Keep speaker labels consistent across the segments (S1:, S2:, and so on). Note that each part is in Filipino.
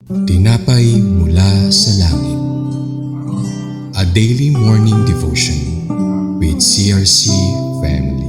S1: Tinapay mula sa langit. A daily morning devotion with CRC family.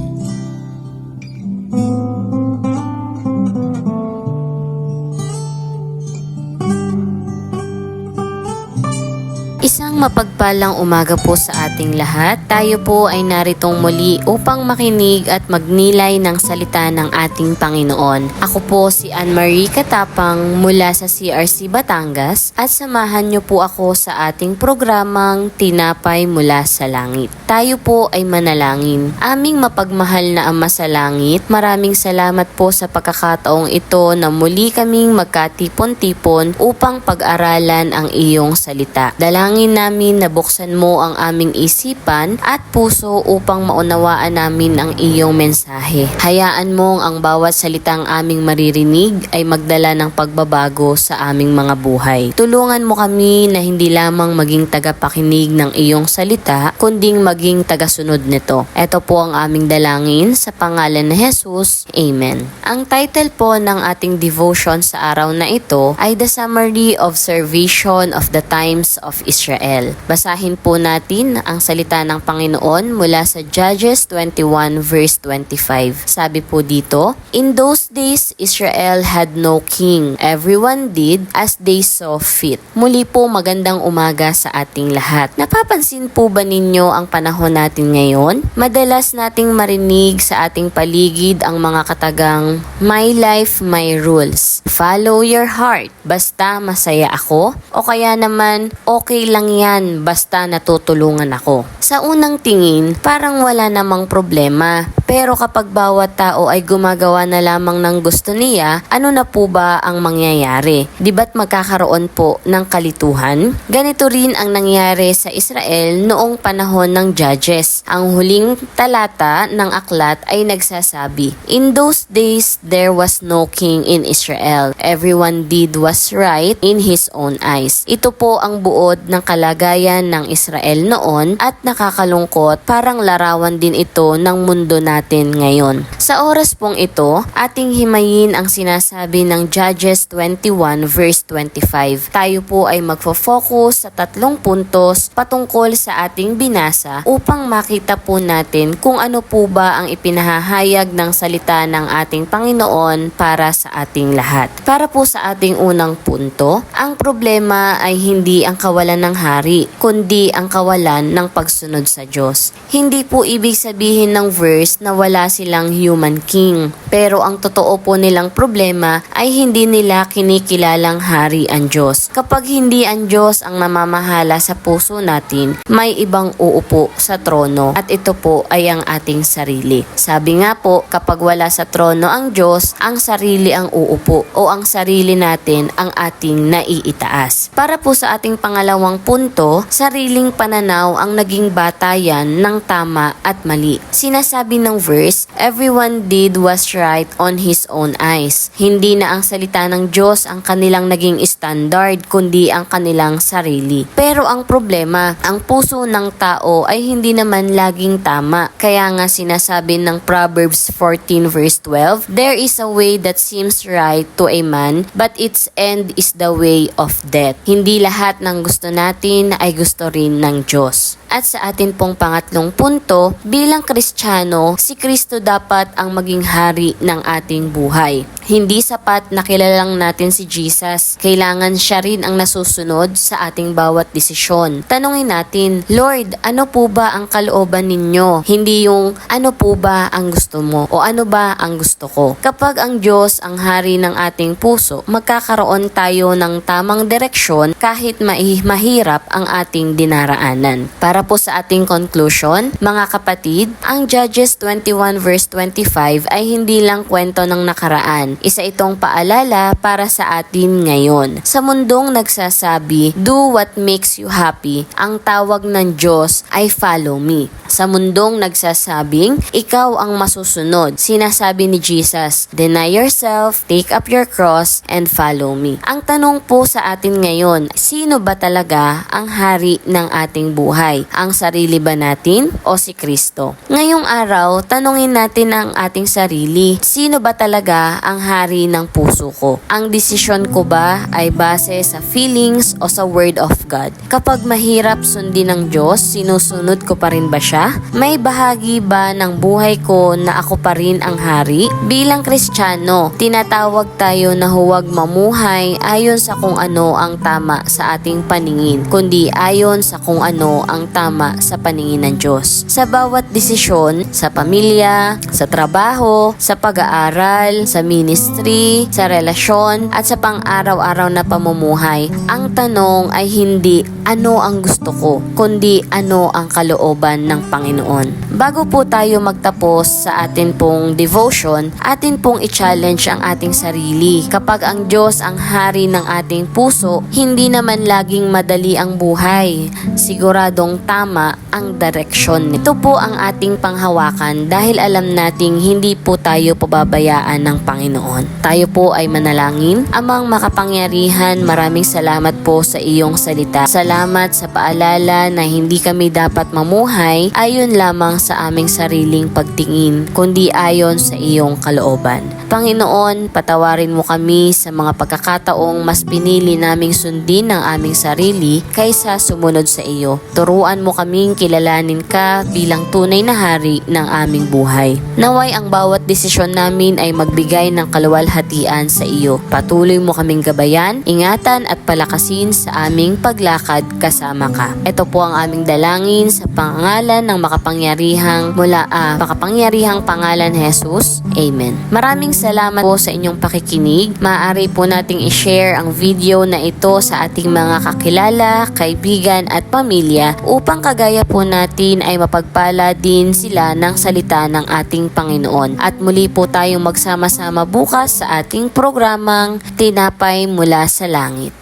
S2: Isang mapagpalang umaga po sa ating lahat. Tayo po ay naritong muli upang makinig at magnilay ng salita ng ating Panginoon. Ako po si Anne-Marie Katapang mula sa CRC Batangas at samahan niyo po ako sa ating programang Tinapay mula sa Langit. Tayo po ay manalangin. Aming mapagmahal na Ama sa Langit, maraming salamat po sa pagkakataong ito na muli kaming magkatipon-tipon upang pag-aralan ang iyong salita. Dalangin namin na buksan mo ang aming isipan at puso upang maunawaan namin ang iyong mensahe. Hayaan mong ang bawat salitang aming maririnig ay magdala ng pagbabago sa aming mga buhay. Tulungan mo kami na hindi lamang maging tagapakinig ng iyong salita, kundi maging tagasunod nito. Ito po ang aming dalangin sa pangalan ni Jesus. Amen. Ang title po ng ating devotion sa araw na ito ay The Summary of Observation of the Times of Israel. Basahin po natin ang salita ng Panginoon mula sa Judges 21 verse 25. Sabi po dito, "In those days, Israel had no king. Everyone did as they saw fit." Muli po magandang umaga sa ating lahat. Napapansin po ba ninyo ang panahon natin ngayon? Madalas nating marinig sa ating paligid ang mga katagang, "My life, my rules. Follow your heart. Basta masaya ako." O kaya naman, "Okay lang yan, basta natutulungan ako." Sa unang tingin, parang wala namang problema. Pero kapag bawat tao ay gumagawa na lamang ng gusto niya, ano na po ba ang mangyayari? Di ba't magkakaroon po ng kalituhan? Ganito rin ang nangyari sa Israel noong panahon ng Judges. Ang huling talata ng aklat ay nagsasabi, "In those days, there was no king in Israel. Everyone did was right in his own eyes." Ito po ang buod ng kalagayan ng Israel noon at nakakalungkot, parang larawan din ito ng mundo natin ngayon. Sa oras pong ito, ating himayin ang sinasabi ng Judges 21 verse 25. Tayo po ay magfo-focus sa 3 puntos patungkol sa ating binasa upang makita po natin kung ano po ba ang ipinahahayag ng salita ng ating Panginoon para sa ating lahat. Para po sa ating unang punto, ang problema ay hindi ang kawalan ng hari, kundi ang kawalan ng pagsunod sa Diyos. Hindi po ibig sabihin ng verse na wala silang human king. Pero ang totoo po nilang problema ay hindi nila kinikilalang hari ang Diyos. Kapag hindi ang Diyos ang namamahala sa puso natin, may ibang uupo sa trono at ito po ay ang ating sarili. Sabi nga po, kapag wala sa trono ang Diyos, ang sarili ang uupo o ang sarili natin ang ating naiitaas. Para po sa ating pangalawang punto, sariling pananaw ang naging batayan ng tama at mali. Sinasabi ng verse, "Everyone did was right on his own eyes." Hindi na ang salita ng Diyos ang kanilang naging standard, kundi ang kanilang sarili. Pero ang problema, ang puso ng tao ay hindi naman laging tama. Kaya nga sinasabi ng Proverbs 14 verse 12, "There is a way that seems right to a man, but its end is the way of death." Hindi lahat ng gusto natin ay gusto rin ng Diyos. At sa atin pong pangatlong punto, bilang Kristiyano, si Kristo dapat ang maging hari ng ating buhay. Hindi sapat na kilalang natin si Jesus. Kailangan siya rin ang nasusunod sa ating bawat desisyon. Tanungin natin, "Lord, ano po ba ang kalooban ninyo?" Hindi yung, "Ano po ba ang gusto mo?" o "Ano ba ang gusto ko?" Kapag ang Diyos ang hari ng ating puso, magkakaroon tayo ng tamang direksyon kahit mahirap ang ating dinaraanan. Para po sa ating conclusion, mga kapatid, ang Judges 21 verse 25 ay hindi lang kwento ng nakaraan. Isa itong paalala para sa atin ngayon. Sa mundong nagsasabi, "Do what makes you happy," ang tawag ng Diyos ay "Follow me." Sa mundong nagsasabing, "Ikaw ang masusunod," sinasabi ni Jesus, "Deny yourself, take up your cross, and follow me." Ang tanong po sa atin ngayon, sino ba talaga ang hari ng ating buhay? Ang sarili ba natin o si Kristo? Ngayong araw, tanungin natin ang ating sarili. Sino ba talaga ang hari ng puso ko? Ang desisyon ko ba ay base sa feelings o sa Word of God? Kapag mahirap sundin ng Diyos, sinusunod ko pa rin ba siya? May bahagi ba ng buhay ko na ako pa rin ang hari? Bilang Kristiyano, tinatawag tayo na huwag mamuhay ayon sa kung ano ang tama sa ating paningin, kundi ayon sa kung ano ang tama sa paningin ng Diyos. Sa bawat desisyon, sa pamilya, sa trabaho, sa pag-aaral, sa ministry, sa relasyon, at sa pang-araw-araw na pamumuhay, ang tanong ay hindi ano ang gusto ko, kundi ano ang kalooban ng Panginoon. Bago po tayo magtapos sa atin pong devotion, atin pong i-challenge ang ating sarili. Kapag ang Diyos ang hari ng ating puso, hindi naman laging madali ang buhay. Siguradong tama ang direksyon. Ito po ang ating panghawakan dahil alam nating hindi po tayo pababayaan ng Panginoon. Tayo po ay manalangin. Amang makapangyarihan, maraming salamat po sa iyong salita. Salamat sa paalala na hindi kami dapat mamuhay ayon lamang sa aming sariling pagtingin, kundi ayon sa iyong kalooban. Panginoon, patawarin mo kami sa mga pagkakataong mas pinili naming sundin ang aming sarili kaysa sumunod sa iyo. Turuan mo kaming kilalanin ka bilang tunay na hari ng aming buhay. Naway ang bawat desisyon namin ay magbigay ng kaluwalhatian sa iyo. Patuloy mo kaming gabayan, ingatan at palakasin sa aming paglakad kasama ka. Ito po ang aming dalangin sa pangalan ng makapangyarihang pangalan Jesus. Amen. Maraming salamat po sa inyong pakikinig. Maaari po nating i-share ang video na ito sa ating mga kakilala, kaibigan at pamilya upang kagaya po natin ay mapagpala din sila ng salita ng ating Panginoon. At muli po tayong magsama-sama bukas sa ating programang Tinapay Mula sa Langit.